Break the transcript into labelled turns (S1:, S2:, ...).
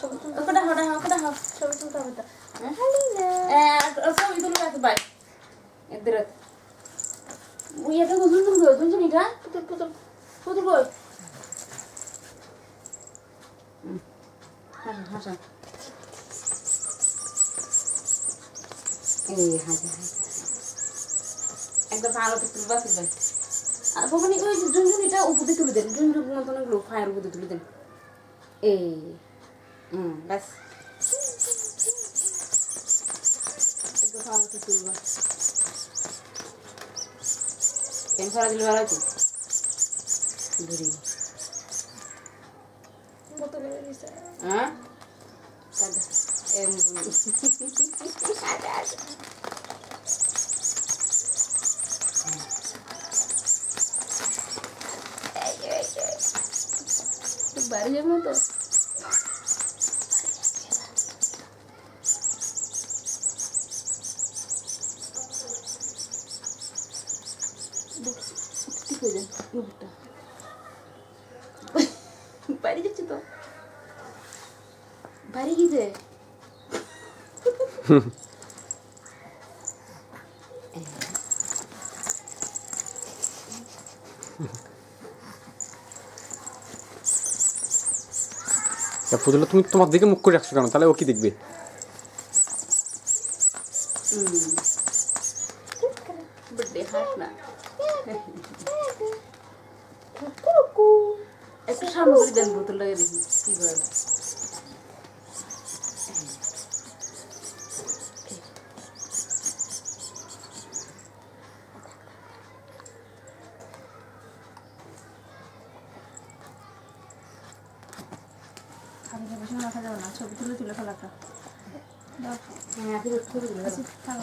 S1: ওটা হও
S2: ছবি তুলতে হবে তো।
S1: ছবি তুলে রাখতে পাই এদের ওই একটা দুজন তুমি দুজন এটা
S2: পুতুল
S1: কত কই হাসা এই হাসা একদম ভালো করে তুলবা তুলবেন আর ভবানী ওই ঝুনঝুনিটা উপরে তুলে দেন ঝুনঝুন মতন গুলো ফায়ার উপরে তুলে দেন এই ব্যাস একদম ভালো করে তুলবা পেন ফরা দিলে ভালো আছে ঘুরি
S2: বোতলে দিছে
S1: হ্যাঁ
S2: বাড়ি যাবো তো
S1: ঠিক হয়ে যায় মুখটা বাড়ি যাচ্ছে তো বাড়ি গিয়েছে
S3: ফজলে তুমি তোমার দিকে মুখ করে রাখছো কেন? তাহলে ও কি দেখবে?
S1: बर्थडे हाथ ना একটু সামগ্রী দেন বোতল লাগে দেখি কি করে
S2: আমি বসে মাথা যাবো না ছবি তুলে ফেলাটা
S1: হ্যাঁ ফিরে ছবি দিলে